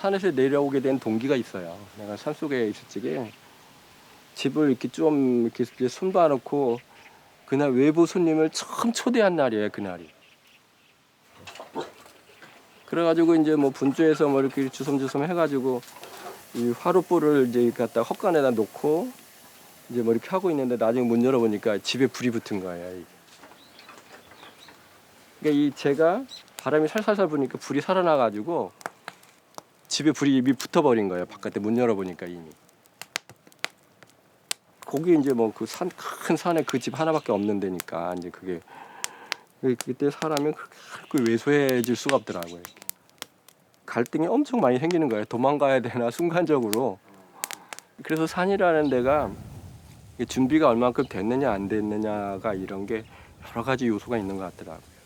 산에서 내려오게 된 동기가 있어요. 내가 산속에 있을 적에 집을 이렇게 좀 이렇게 손봐놓고 그날 외부 손님을 처음 초대한 날이에요, 그날이. 그래가지고 이제 뭐 분주해서 뭐 이렇게 주섬주섬 해가지고 이 화롯불을 이제 갖다 헛간에다 놓고 이제 뭐 이렇게 하고 있는데 나중에 문 열어보니까 집에 불이 붙은 거예요. 이게. 그러니까 이 제가 바람이 살살살 부니까 불이 살아나가지고 집에 불이 이미 붙어버린 거예요. 바깥에 문 열어보니까 이미. 거기 이제 뭐 그 산, 큰 산에 그 집 하나밖에 없는 데니까 이제 그게 그때 사람이 그렇게 왜소해질 수가 없더라고요. 갈등이 엄청 많이 생기는 거예요. 도망가야 되나 순간적으로. 그래서 산이라는 데가 준비가 얼만큼 됐느냐 안 됐느냐가 이런 게 여러 가지 요소가 있는 것 같더라고요.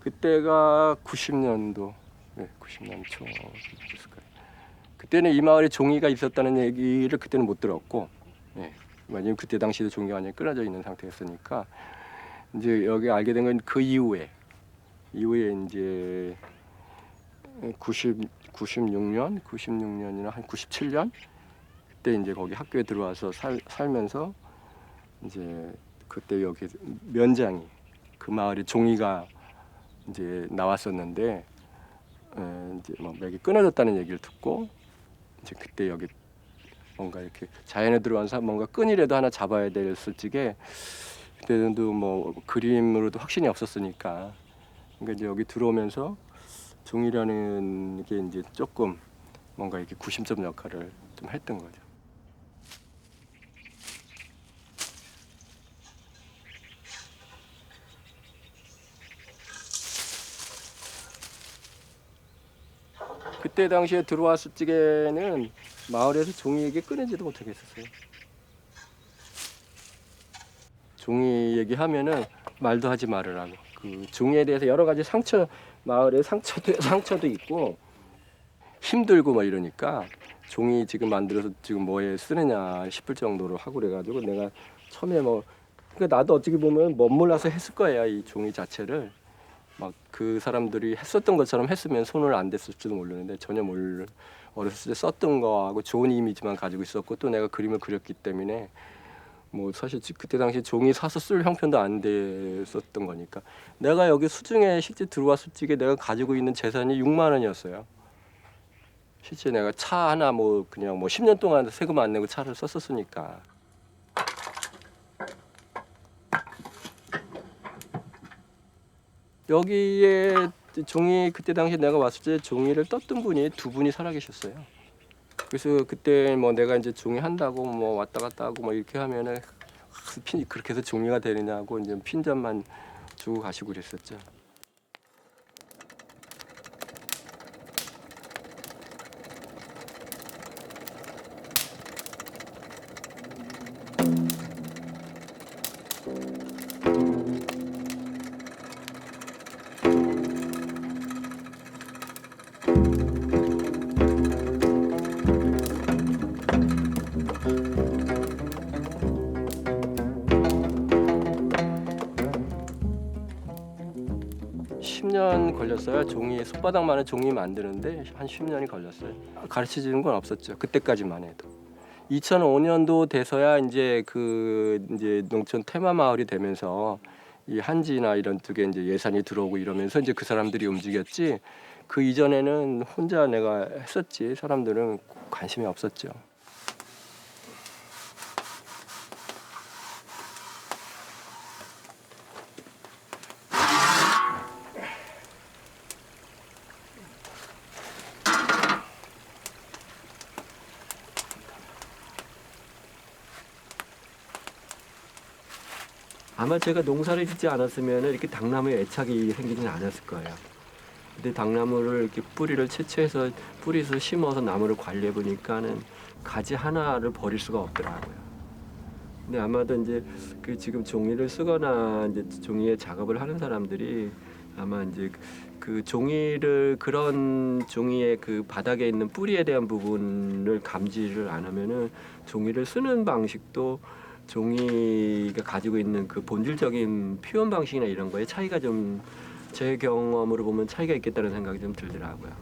그때가 90년도, 네, 90년 초였을 거예요. 그때는 이 마을에 종이가 있었다는 얘기를 그때는 못 들었고, 네, 왜냐면 그때 당시에도 종이가 완전히 끊어져 있는 상태였으니까 이제 여기 알게 된 건 그 이후에 이제 96년이나 한 97년 그때 이제 거기 학교에 들어와서 살면서 이제 그때 여기 면장이 그 마을에 종이가 이제 나왔었는데 이제 뭐 맥이 끊어졌다는 얘기를 듣고 이제 그때 여기 뭔가 이렇게 자연에 들어와서 사람 뭔가 끈이라도 하나 잡아야 됐을 적에 그때도 뭐 그림으로도 확신이 없었으니까 그러니까 이제 여기 들어오면서 종이라는 게 이제 조금 뭔가 이렇게 구심점 역할을 좀 했던 거죠. 그때 당시에 들어왔을 적에는 마을에서 종이 얘기 꺼내지도 못하겠었어요. 종이 얘기하면은 말도 하지 말으라고. 그 종이에 대해서 여러 가지 마을에 상처도 있고 힘들고 뭐 이러니까 종이 지금 만들어서 지금 뭐에 쓰느냐 싶을 정도로 하고 그래가지고 내가 처음에 뭐 그러니까 나도 어떻게 보면 멋몰라서 했을 거야 이 종이 자체를. 막 그 사람들이 했었던 것처럼 했으면 손을 안 댔을지도 모르는데 전혀 어렸을 때 썼던 거하고 좋은 이미지만 가지고 있었고 또 내가 그림을 그렸기 때문에 뭐 사실 그때 당시 종이 사서 쓸 형편도 안 됐었던 거니까 내가 여기 수중에 실제 들어왔을 적에 내가 가지고 있는 재산이 6만 원이었어요. 실제 내가 차 하나 뭐 그냥 뭐 10년 동안 세금 안 내고 차를 썼었으니까. 여기에 종이 그때 당시 내가 왔을 때 종이를 떴던 분이 두 분이 살아계셨어요. 그래서 그때 뭐 내가 이제 종이 한다고 뭐 왔다 갔다 하고 뭐 이렇게 하면은 그렇게 해서 종이가 되느냐고 이제 핀잔만 주고 가시고 그랬었죠. (10년) 걸렸어요. 종이 손바닥만한 종이 만드는데 한 10년이 걸렸어요. 가르쳐 주는 건 없었죠. 그때까지만 해도. 2005년도 돼서야 이제 이제 농촌 테마 마을이 되면서 이 한지나 이런 쪽에 이제 예산이 들어오고 이러면서 이제 그 사람들이 움직였지. 그 이전에는 혼자 내가 했었지. 사람들은 관심이 없었죠. 아마 제가 농사를 짓지 않았으면 이렇게 당나무에 애착이 생기진 않았을 거예요. 근데 당나무를 이렇게 뿌리를 채취해서 뿌리에서 심어서 나무를 관리해 보니까는 가지 하나를 버릴 수가 없더라고요. 근데 아마도 이제 그 지금 종이를 쓰거나 이제 종이에 작업을 하는 사람들이 아마 이제 그 종이를 그런 종이의 그 바닥에 있는 뿌리에 대한 부분을 감지를 안 하면은 종이를 쓰는 방식도 종이가 가지고 있는 그 본질적인 표현 방식이나 이런 거에 차이가 좀 제 경험으로 보면 차이가 있겠다는 생각이 좀 들더라고요.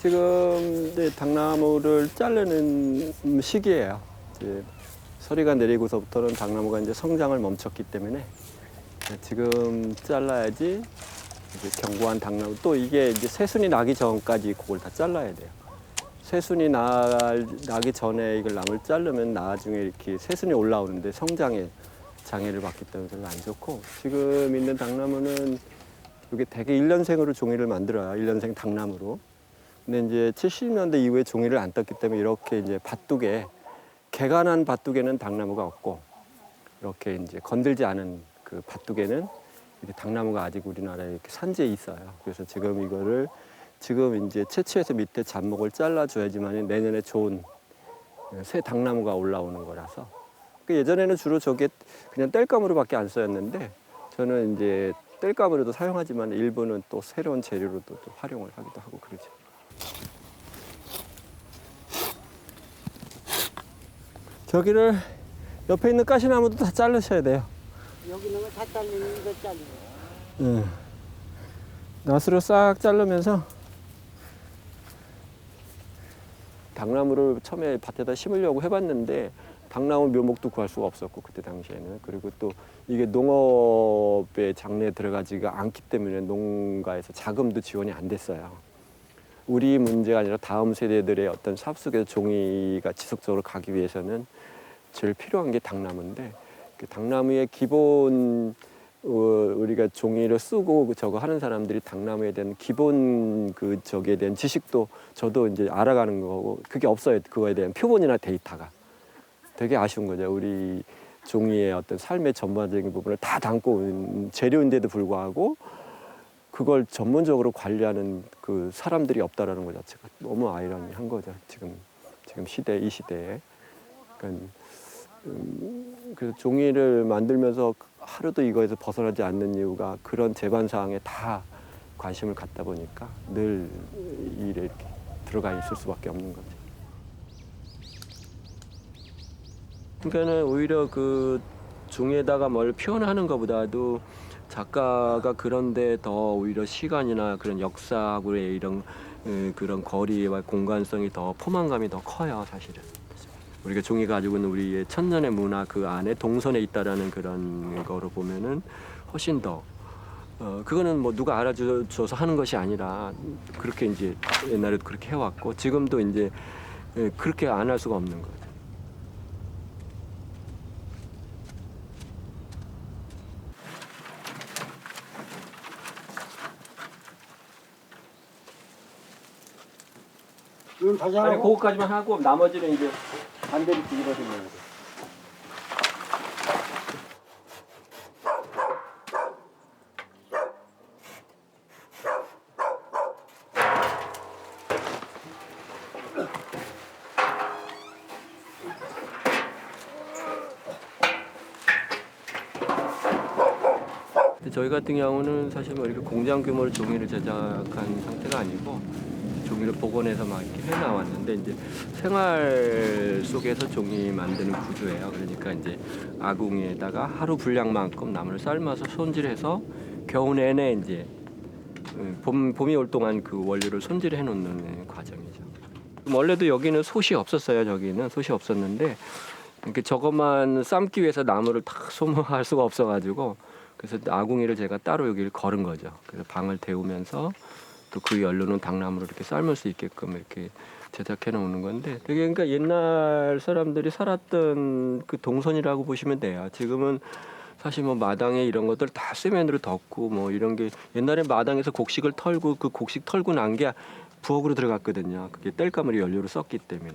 지금 이제 당나무를 자르는 시기예요. 이제 서리가 내리고서부터는 당나무가 이제 성장을 멈췄기 때문에 지금 잘라야지 이제 견고한 당나무. 또 이게 이제 새순이 나기 전까지 그걸 다 잘라야 돼요. 새순이 나기 전에 이걸 나무를 자르면 나중에 이렇게 새순이 올라오는데 성장에 장애를 받기 때문에 별로 안 좋고, 지금 있는 당나무는 이게 대개 1년생으로 종이를 만들어요. 1년생 당나무로. 근데 이제 70년대 이후에 종이를 안 떴기 때문에 이렇게 이제 밭두개, 개가 난 밭두개는 당나무가 없고, 이렇게 이제 건들지 않은 그 밭두개는 이렇게 당나무가 아직 우리나라에 이렇게 산지에 있어요. 그래서 지금 이거를 지금 이제 채취해서 밑에 잡목을 잘라줘야지만 내년에 좋은 새 당나무가 올라오는 거라서. 예전에는 주로 저게 그냥 땔감으로밖에 안 쓰였는데, 저는 이제 땔감으로도 사용하지만 일부는 또 새로운 재료로도 또 활용을 하기도 하고 그러죠. 저기를 옆에 있는 가시나무도 다 자르셔야 돼요. 여기 있는 거 다 잘리는 이거 잘리고. 응. 낫으로 싹 자르면서 당나무를 처음에 밭에다 심으려고 해봤는데 당나무 묘목도 구할 수가 없었고 그때 당시에는. 그리고 또 이게 농업의 장르에 들어가지가 않기 때문에 농가에서 자금도 지원이 안 됐어요. 우리 문제가 아니라 다음 세대들의 어떤 삽 속에서 종이가 지속적으로 가기 위해서는 제일 필요한 게 당나무인데, 그 당나무의 기본 우리가 종이를 쓰고 저거 하는 사람들이 당나무에 대한 기본 그 저기에 대한 지식도 저도 이제 알아가는 거고 그게 없어요. 그거에 대한 표본이나 데이터가 되게 아쉬운 거죠. 우리 종이의 어떤 삶의 전반적인 부분을 다 담고 온 재료인데도 불구하고 그걸 전문적으로 관리하는 그 사람들이 없다라는 것 자체가 너무 아이러니한 거죠. 지금 시대, 이 시대에. 그러니까 그래서 종이를 만들면서 하루도 이거에서 벗어나지 않는 이유가 그런 제반 사항에 다 관심을 갖다 보니까 늘 이 일에 이렇게 들어가 있을 수밖에 없는 거죠. 그러니까는 오히려 그 종이에다가 뭘 표현하는 것보다도 작가가 그런데 더 오히려 시간이나 그런 역사하고의 이런 그런 거리와 공간성이 더 포만감이 더 커요, 사실은. 우리가 종이가 가지고 있는 우리의 천년의 문화 그 안에 동선에 있다라는 그런 거로 보면은 훨씬 더 그거는 뭐 누가 알아줘서 하는 것이 아니라 그렇게 이제 옛날에도 그렇게 해왔고 지금도 이제 그렇게 안 할 수가 없는 거죠. 이건 다시 아니 하고. 그거까지만 하고 나머지는 이제 반대로 뒤집어지면 돼. 저희 같은 경우는 사실 뭐 이렇게 공장 규모로 종이를 제작한 상태가 아니고 종이를 복원해서 막 이렇게 해나왔는데 이제 생활 속에서 종이 만드는 구조예요. 그러니까 이제 아궁이에다가 하루 분량만큼 나무를 삶아서 손질해서 겨우 내내 이제 봄이 올 동안 그 원료를 손질해 놓는 과정이죠. 원래도 여기는 솥이 없었어요. 저기는 솥이 없었는데 이렇게 저것만 삶기 위해서 나무를 다 소모할 수가 없어가지고 그래서 아궁이를 제가 따로 여기를 걸은 거죠. 그래서 방을 데우면서 또 그 연료는 당나무를 이렇게 삶을 수 있게끔 이렇게 제작해 놓는 건데 되게 그러니까 옛날 사람들이 살았던 그 동선이라고 보시면 돼요. 지금은 사실 뭐 마당에 이런 것들 다 세면으로 덮고 뭐 이런 게 옛날에 마당에서 곡식을 털고 그 곡식 털고 난 게 부엌으로 들어갔거든요. 그게 땔감을 연료로 썼기 때문에.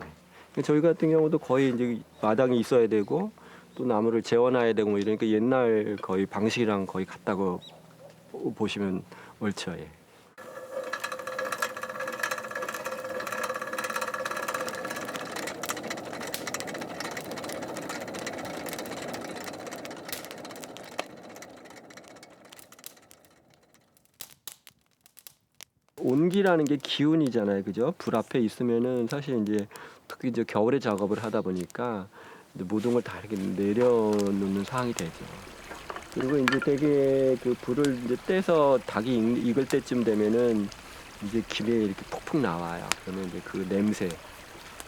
저희 같은 경우도 거의 이제 마당이 있어야 되고 또 나무를 재워놔야 되고 뭐 이러니까 옛날 거의 방식이랑 거의 같다고 보시면 옳죠. 예. 온기라는 게 기운이잖아요, 그죠? 불 앞에 있으면은 사실 이제 특히 이제 겨울에 작업을 하다 보니까 이제 모든 걸 다 이렇게 내려놓는 상황이 되죠. 그리고 이제 되게 그 불을 이제 떼서 닭이 익을 때쯤 되면은 이제 김에 이렇게 폭풍 나와요. 그러면 이제 그 냄새,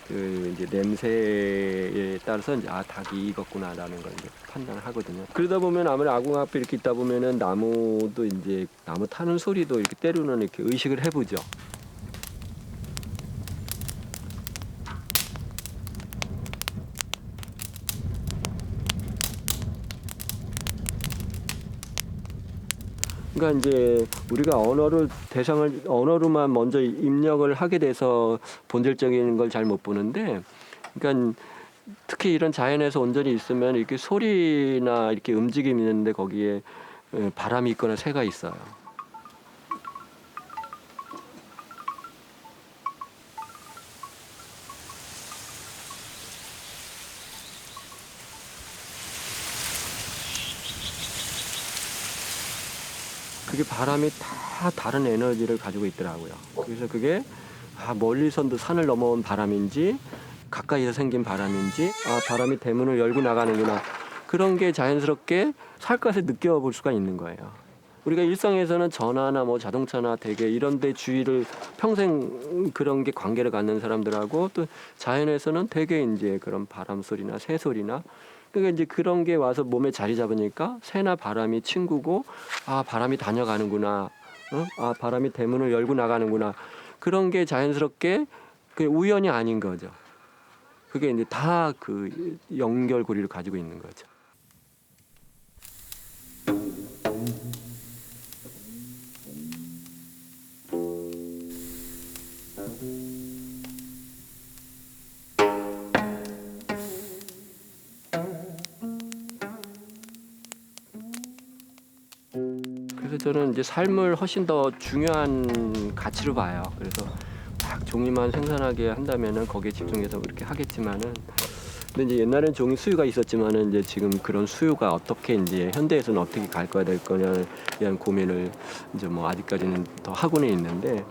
그 이제 냄새에 따라서 이제 아 닭이 익었구나라는 걸 이제 판단을 하거든요. 그러다 보면 아무래도 아궁 앞에 이렇게 있다 보면은 나무도 이제 나무 타는 소리도 이렇게 때로는 이렇게 의식을 해보죠. 그러니까 이제 우리가 언어로만 먼저 입력을 하게 돼서 본질적인 걸 잘 못 보는데, 그러니까 특히 이런 자연에서 온전히 있으면 이렇게 소리나 이렇게 움직임이 있는데 거기에 바람이 있거나 새가 있어요. 그게 바람이 다 다른 에너지를 가지고 있더라고요. 그래서 그게 멀리선도 산을 넘어온 바람인지 가까이서 생긴 바람인지 바람이 대문을 열고 나가는구나, 그런 게 자연스럽게 살갗에 느껴볼 수가 있는 거예요. 우리가 일상에서는 전화나 뭐 자동차나 대게 이런 데 주의를 평생 그런 게 관계를 갖는 사람들하고, 또 자연에서는 되게 이제 그런 바람 소리나 새 소리나, 그러니까 이제 그런 게 와서 몸에 자리 잡으니까 새나 바람이 친구고, 바람이 다녀가는구나, 바람이 대문을 열고 나가는구나, 그런 게 자연스럽게 그 우연이 아닌 거죠. 그게 이제 다 그 연결고리를 가지고 있는 거죠. 그래서 저는 이제 삶을 훨씬 더 중요한 가치로 봐요. 그래서 막 종이만 생산하게 한다면은 거기에 집중해서 그렇게 하겠지만은, 근데 이제 옛날엔 종이 수요가 있었지만은 이제 지금 그런 수요가 어떻게 이제 현대에서는 어떻게 갈 거야 될 거냐에 대한 고민을 이제 뭐 아직까지는 더 하고는 있는데,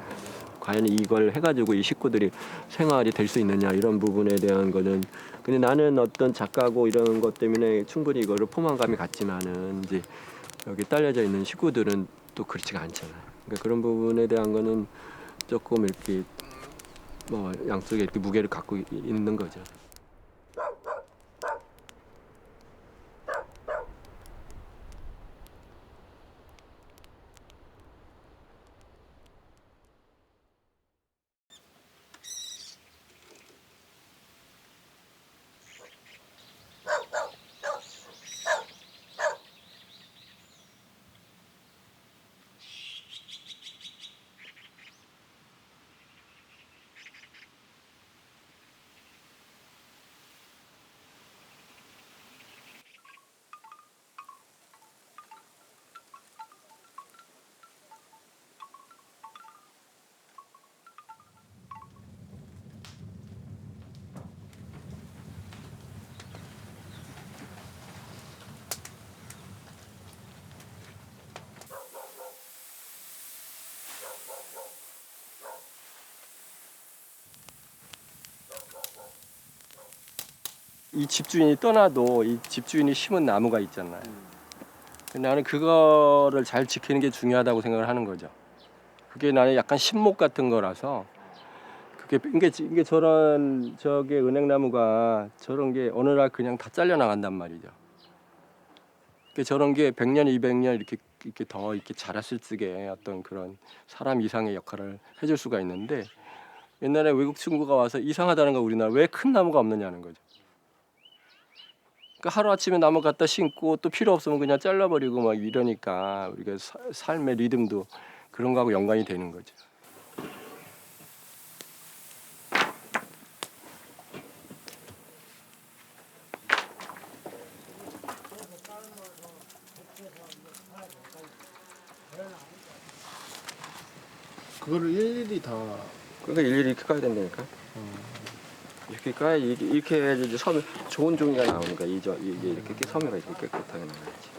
과연 이걸 해가지고 이 식구들이 생활이 될 수 있느냐 이런 부분에 대한 거는, 근데 나는 어떤 작가고 이런 것 때문에 충분히 이거를 포만감이 갔지만은 이제 여기 딸려져 있는 식구들은 또 그렇지가 않잖아요. 그러니까 그런 부분에 대한 거는 조금 이렇게 뭐 양쪽에 이렇게 무게를 갖고 있는 거죠. 이 집주인이 떠나도 이 집주인이 심은 나무가 있잖아요. 나는 그거를 잘 지키는 게 중요하다고 생각을 하는 거죠. 그게 나는 약간 신목 같은 거라서, 이게 저런 저게 은행나무가 저런 게 어느 날 그냥 다 잘려 나간단 말이죠. 저런 게 100년, 200년 이렇게 더 이렇게 자랐을 적에 어떤 그런 사람 이상의 역할을 해줄 수가 있는데, 옛날에 외국 친구가 와서 이상하다는 거, 우리나라 왜 큰 나무가 없느냐는 거죠. 그러니까 하루아침에 나무 갖다 심고 또 필요 없으면 그냥 잘라버리고 막 이러니까 우리가 삶의 리듬도 그런 거하고 연관이 되는 거죠. 그거를 일일이 다 그러니까 일일이 이렇게 까야 된다니까. 이렇게 까야 이렇게 해야지 이제 섬 좋은 종이가 나오니까 이게 이렇게 섬유가 이렇게 깨끗하게 나와야지.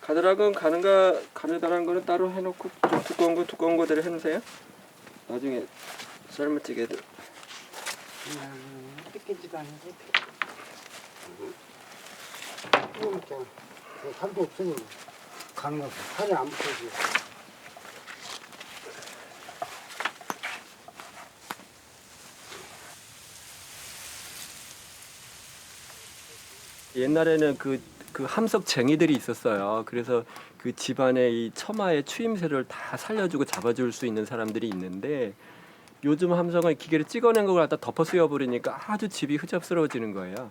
가느다란 거는 따로 해놓고 좀 두꺼운 거대로 해놓으세요. 나중에 삶은찌개도. 뜯기지도 않는데. 이거 있잖아. 살도 없으니 가는 거 살이 안 붙어지. 옛날에는 그 함석쟁이들이 있었어요. 그래서 그 집안의 이 처마의 추임새를 다 살려주고 잡아줄 수 있는 사람들이 있는데 요즘 함석은 기계로 찍어낸 걸 갖다 덮어 씌워버리니까 아주 집이 흐잡스러워지는 거예요.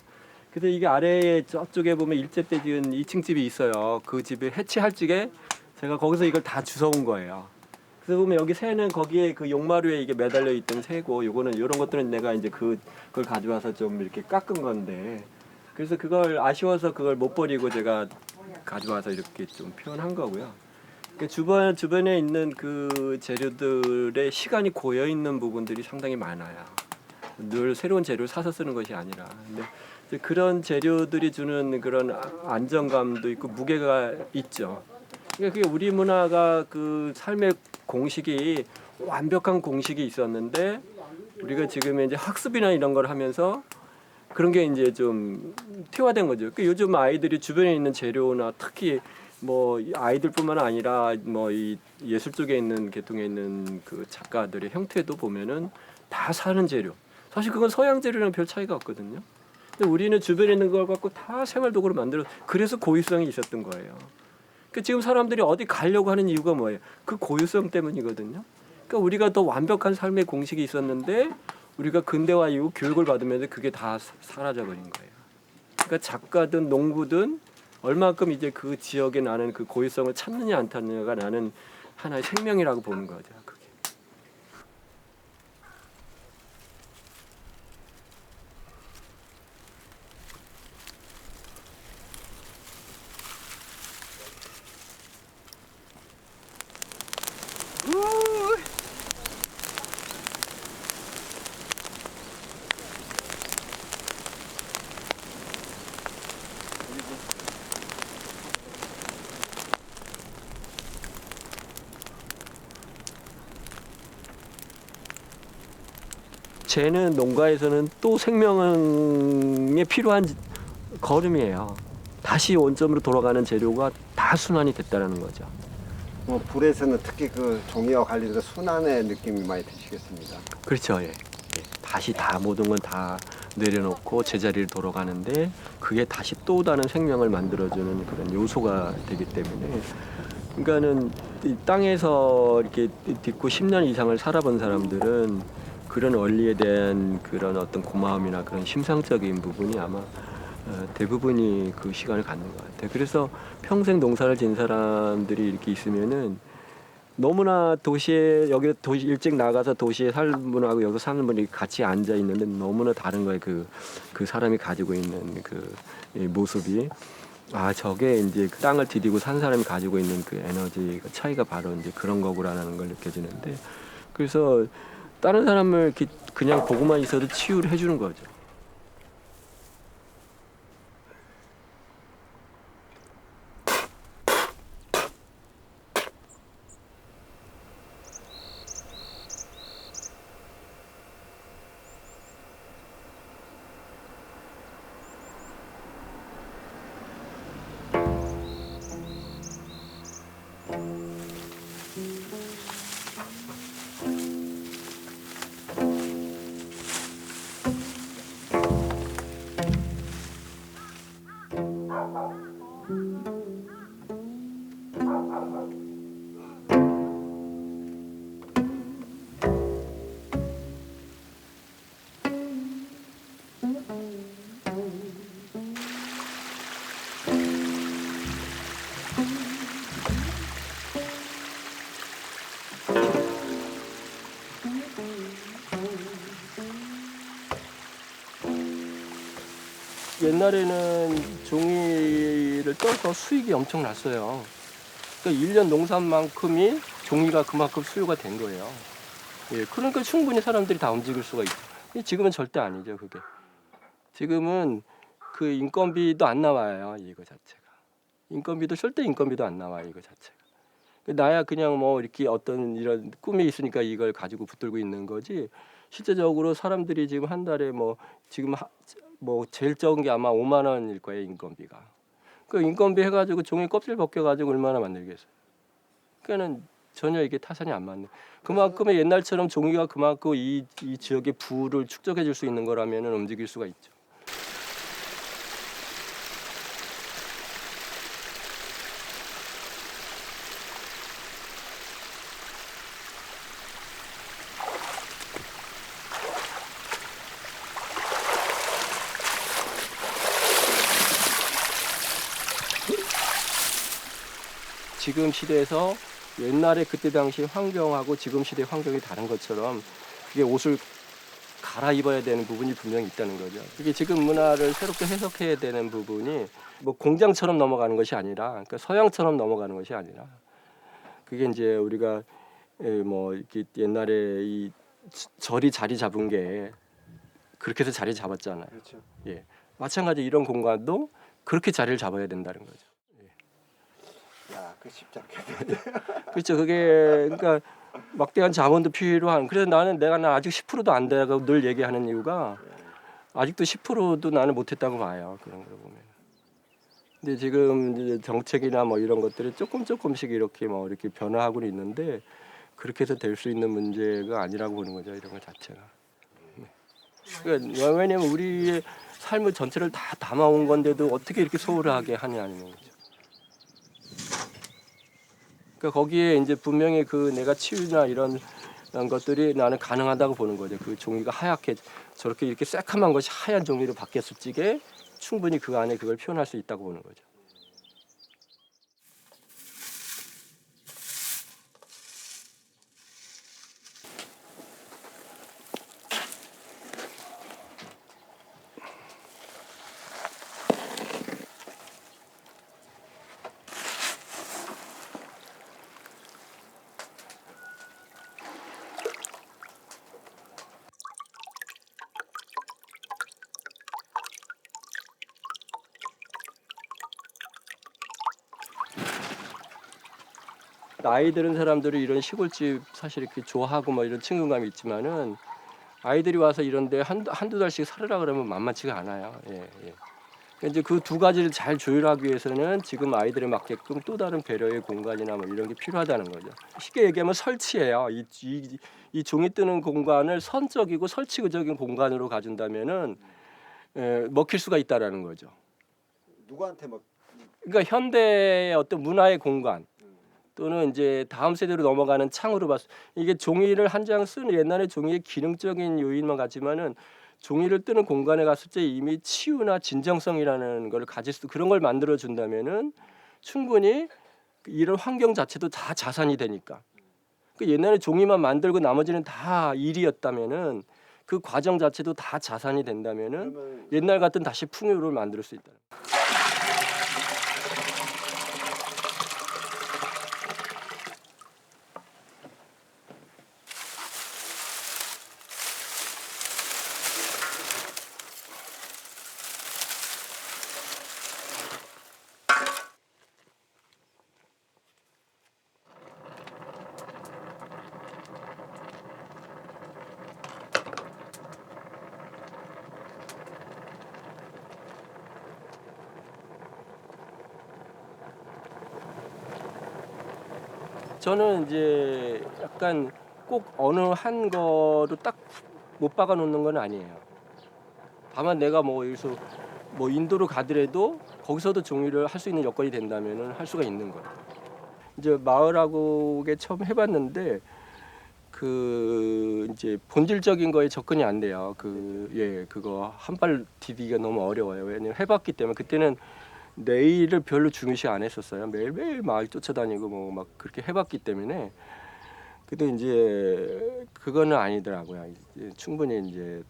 그래서 이게 아래에 저쪽에 보면 일제 때 지은 2층 집이 있어요. 그 집에 해치할 적에 제가 거기서 이걸 다 주워온 거예요. 그래서 보면 여기 새는 거기에 그 용마루에 이게 매달려 있던 새고 요거는 이런 것들은 내가 이제 그걸 가져와서 좀 이렇게 깎은 건데 그래서 그걸 아쉬워서 그걸 못 버리고 제가 가져와서 이렇게 좀 표현한 거고요. 그러니까 주변에 있는 그 재료들의 시간이 고여 있는 부분들이 상당히 많아요. 늘 새로운 재료를 사서 쓰는 것이 아니라. 근데 이제 그런 재료들이 주는 그런 안정감도 있고 무게가 있죠. 그러니까 그게 우리 문화가 그 삶의 공식이 완벽한 공식이 있었는데 우리가 지금 이제 학습이나 이런 걸 하면서 그런 게 이제 좀 퇴화된 거죠. 그러니까 요즘 아이들이 주변에 있는 재료나 특히 뭐 아이들뿐만 아니라 뭐 이 예술 쪽에 있는 계통에 있는 그 작가들의 형태도 보면은 다 사는 재료. 사실 그건 서양 재료랑 별 차이가 없거든요. 근데 우리는 주변에 있는 걸 갖고 다 생활도구로 만들어 그래서 고유성이 있었던 거예요. 그러니까 지금 사람들이 어디 가려고 하는 이유가 뭐예요? 그 고유성 때문이거든요. 그러니까 우리가 더 완벽한 삶의 공식이 있었는데 우리가 근대화 이후 교육을 받으면서 그게 다 사라져 버린 거예요. 그러니까 작가든 농부든 얼마큼 이제 그 지역에 나는 그 고유성을 찾느냐 안 찾느냐가 나는 하나의 생명이라고 보는 거죠. 그게. 쟤는 농가에서는 또 생명에 필요한 걸음이에요. 다시 원점으로 돌아가는 재료가 다 순환이 됐다는 거죠. 뭐 불에서는 특히 그 종이와 관련해서 순환의 느낌이 많이 드시겠습니다. 그렇죠. 예. 다시 다 모든 건 다 내려놓고 제자리를 돌아가는데 그게 다시 또 다른 생명을 만들어주는 그런 요소가 되기 때문에 그러니까는 이 땅에서 이렇게 딛고 10년 이상을 살아본 사람들은 그런 원리에 대한 그런 어떤 고마움이나 그런 심상적인 부분이 아마 대부분이 그 시간을 갖는 것 같아요. 그래서 평생 농사를 지은 사람들이 이렇게 있으면은 너무나 도시에 여기 도시 일찍 나가서 도시에 사는 분하고 여기 사는 분이 같이 앉아 있는데 너무나 다른 거예요. 그 사람이 가지고 있는 그 이 모습이 저게 이제 그 땅을 디디고 산 사람이 가지고 있는 그 에너지 차이가 바로 이제 그런 거구나라는 걸 느껴지는데 그래서 다른 사람을 이렇게 그냥 보고만 있어도 치유를 해주는 거죠. 옛날에는 종이를 떠서 수익이 엄청 났어요. 그러니까 1년 농산만큼이 종이가 그만큼 수요가 된 거예요. 예, 그러니까 충분히 사람들이 다 움직일 수가 있죠. 지금은 절대 아니죠, 그게. 지금은 그 인건비도 안 나와요, 이거 자체가. 인건비도 절대 인건비도 안 나와요 이거 자체가. 나야 그냥 뭐 이렇게 어떤 이런 꿈이 있으니까 이걸 가지고 붙들고 있는 거지. 실제적으로 사람들이 지금 한 달에 뭐 지금 뭐 제일 적은 게 아마 5만 원일 거예요 인건비가. 그 인건비 해가지고 종이 껍질 벗겨가지고 얼마나 만들겠어요. 그러니까는 전혀 이게 타산이 안 맞는. 그만큼의 옛날처럼 종이가 그만큼 이 지역의 부를 축적해 줄 수 있는 거라면은 움직일 수가 있죠. 지금 시대에서 옛날에 그때 당시 환경하고 지금 시대 환경이 다른 것처럼 그게 옷을 갈아입어야 되는 부분이 분명히 있다는 거죠. 그게 지금 문화를 새롭게 해석해야 되는 부분이 뭐 공장처럼 넘어가는 것이 아니라, 그러니까 서양처럼 넘어가는 것이 아니라, 그게 이제 우리가 뭐 이렇게 옛날에 이 절이 자리 잡은 게 그렇게 해서 자리 잡았잖아요. 그렇죠. 예, 마찬가지 이런 공간도 그렇게 자리를 잡아야 된다는 거죠. 야, 그 쉽지 않겠네. 그렇죠. 그게 그러니까 막대한 자본도 필요한. 그래서 나는 아직 10%도 안 되고 늘 얘기하는 이유가 아직도 10%도 나는 못했다고 봐요. 그런 걸 보면. 근데 지금 이제 정책이나 뭐 이런 것들이 조금씩 이렇게 뭐 이렇게 변화하고는 있는데 그렇게 해서 될 수 있는 문제가 아니라고 보는 거죠. 이런 것 자체가. 그러니까 왜냐면 우리의 삶의 전체를 다 담아온 건데도 어떻게 이렇게 소홀하게 하냐는 거죠. 그러니까 거기에 이제 분명히 그 내가 치유나 이런 것들이 나는 가능하다고 보는 거죠. 그 종이가 하얗게 저렇게 이렇게 새카만 것이 하얀 종이로 바뀌었을 적에 충분히 그 안에 그걸 표현할 수 있다고 보는 거죠. 나이 드는 사람들이 이런 시골집 사실 이렇게 좋아하고 뭐 이런 친근감이 있지만은 아이들이 와서 이런데 한두 달씩 살으라 그러면 만만치가 않아요. 예, 예. 그러니까 이제 그 두 가지를 잘 조율하기 위해서는 지금 아이들에 맞게끔 또 다른 배려의 공간이나 뭐 이런 게 필요하다는 거죠. 쉽게 얘기하면 설치예요. 이 종이 뜨는 공간을 선적이고 설치적인 공간으로 가준다면은 먹힐 수가 있다라는 거죠. 누구한테 막 그러니까 현대의 어떤 문화의 공간 또는 이제 다음 세대로 넘어가는 창으로 봤을 이게 종이를 한 장 쓰는 옛날에 종이의 기능적인 요인만 같지만은 종이를 뜨는 공간에 갔을 때 이미 치유나 진정성이라는 걸 가질 수 그런 걸 만들어 준다면은 충분히 이런 환경 자체도 다 자산이 되니까. 그 옛날에 종이만 만들고 나머지는 다 일이었다면은 그 과정 자체도 다 자산이 된다면은 그러면 옛날 같은 다시 풍요를 만들 수 있다. 저는 이제 약간 꼭 어느 한 거로 딱 못 박아 놓는 건 아니에요. 다만 내가 뭐 여기서 뭐 인도로 가더라도 거기서도 종이를 할 수 있는 여건이 된다면은 할 수가 있는 거예요. 이제 마을하고에 처음 해봤는데 그 이제 본질적인 거에 접근이 안 돼요. 그거 한 발 디디기가 너무 어려워요. 왜냐면 해봤기 때문에 그때는 내일을 별로 중요시 안 했었어요. 매일매일 마을 쫓아다니고 뭐 막 그렇게 해봤기 때문에. 근데 이제 그거는 아니더라고요. 이제 충분히 이제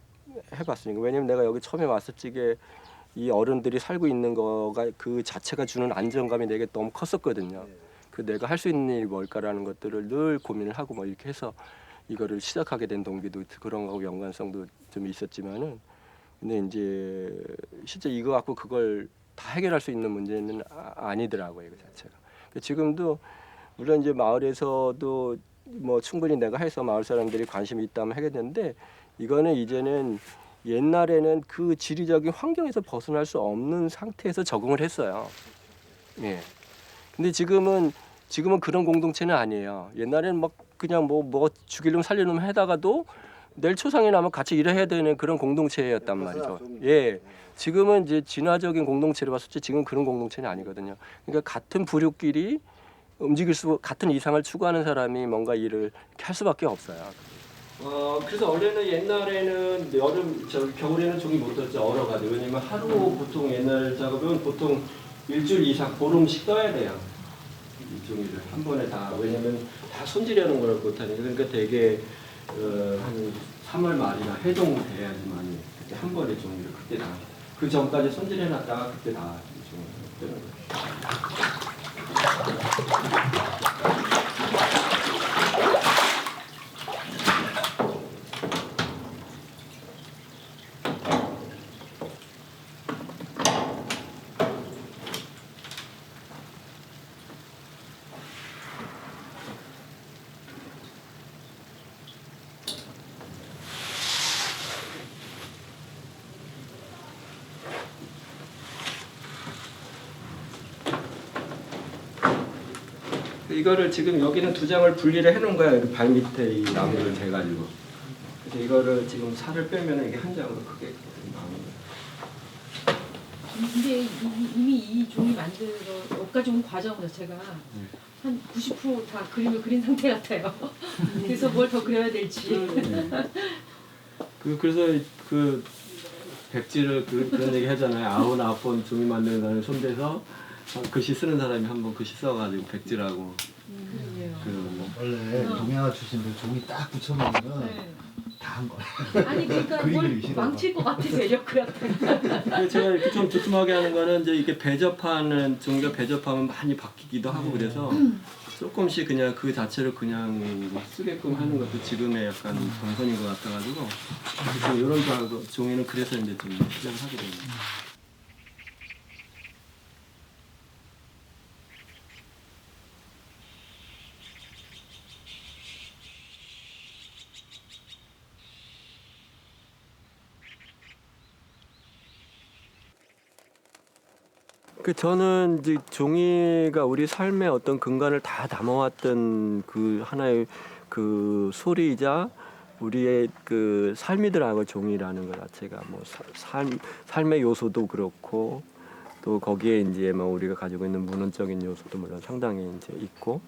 해봤으니까. 왜냐면 내가 여기 처음에 왔을 적에 이 어른들이 살고 있는 거가 그 자체가 주는 안정감이 내게 너무 컸었거든요. 그 내가 할 수 있는 일이 뭘까라는 것들을 늘 고민을 하고 뭐 이렇게 해서 이거를 시작하게 된 동기도 그런 거하고 연관성도 좀 있었지만은 근데 이제 실제 이거 갖고 그걸 다 해결할 수 있는 문제는 아니더라고요, 그 자체가. 지금도 물론 이제 마을에서도 뭐 충분히 내가 해서 마을 사람들이 관심이 있다면 하겠는데 이거는 이제는 옛날에는 그 지리적인 환경에서 벗어날 수 없는 상태에서 적응을 했어요. 예. 근데 지금은 그런 공동체는 아니에요. 옛날에는 막 그냥 뭐 죽일 놈 살릴 놈 해다가도 내일 초상이 나면 같이 일해야 되는 그런 공동체였단 말이죠. 예. 지금은 이제 진화적인 공동체를 봤을 때 지금 그런 공동체는 아니거든요. 그러니까 같은 부류끼리 같은 이상을 추구하는 사람이 뭔가 일을 이렇게 할 수밖에 없어요. 그래서 원래는 옛날에는 겨울에는 종이 못 떴죠. 얼어가지고. 왜냐면 하루 보통 옛날 작업은 보통 일주일 이상 보름씩 떠야 돼요. 이 종이를 한 번에 다. 왜냐면 다 손질하는 걸 못하니까. 그러니까 되게 한 3월 말이나 해동 돼야지만 그때 한 번에 종이를 그때 다. 그 전까지 손질해놨다가 그때 다 종이를 뜨는 거예요. 이거를 지금 여기는 2장을 분리를 해놓은 거야. 여기 발 밑에 이 나무를 대가지고. 그래서 이거를 지금 살을 빼면 이게 한 장으로 크게 나오는 거야. 근데 이미 이 종이 만들어 여기까지 온 과정 자체가 한 90%다 그림을 그린 상태 같아요. 그래서 뭘 더 그려야 될지. 그래서 그 백지를 그런 얘기 하잖아요. 99번 종이 만드는 사람이 손대서 글씨 쓰는 사람이 한 번 글씨 써가지고 백지라고. 원래 동양화 출신들 종이 딱 붙여놓으면 네. 다 한 거야. 아니 그러니까 그림 뭘 그리기 싫어. 망칠 것 같아서 이렇게 그렸다. 제가 이렇게 좀 두툼하게 하는 거는 이제 이게 배접하는 종이가 배접하면 많이 바뀌기도 하고 그래서 조금씩 그냥 그 자체를 그냥 쓰게끔 하는 것도 지금의 약간 정선인 것 같아가지고 이런 종이는 그래서 이제 좀 시작을 하게 됩니다. 저는 이제 종이가 우리 삶의 어떤 근간을 다 담아왔던 그 하나의 그 소리이자 우리의 그 삶이더라고요. 종이라는 것 자체가 뭐 삶의 요소도 그렇고 또 거기에 이제 뭐 우리가 가지고 있는 문헌적인 요소도 물론 상당히 이제 있고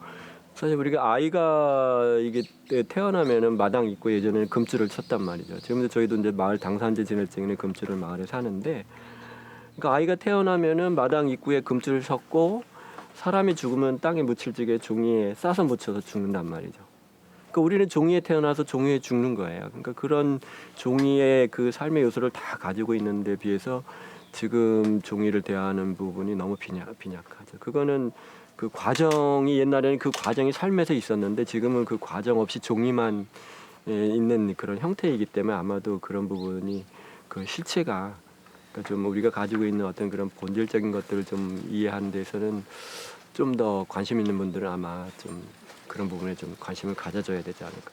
사실 우리가 아이가 이게 태어나면은 마당 입구에 예전에는 금줄을 쳤단 말이죠. 지금도 저희도 이제 마을 당산제 지낼 적에는 금줄을 마을에 사는데. 그러니까 아이가 태어나면은 마당 입구에 금줄을 섰고 사람이 죽으면 땅에 묻힐 적에 종이에 싸서 묻혀서 죽는단 말이죠. 그러니까 우리는 종이에 태어나서 종이에 죽는 거예요. 그러니까 그런 종이의 그 삶의 요소를 다 가지고 있는데 비해서 지금 종이를 대하는 부분이 너무 빈약하죠. 그거는 그 과정이 옛날에는 그 과정이 삶에서 있었는데 지금은 그 과정 없이 종이만 있는 그런 형태이기 때문에 아마도 그런 부분이 그 실체가 그러니까 좀 우리가 가지고 있는 어떤 그런 본질적인 것들을 좀 이해하는 데서는 좀 더 관심 있는 분들은 아마 좀 그런 부분에 좀 관심을 가져줘야 되지 않을까.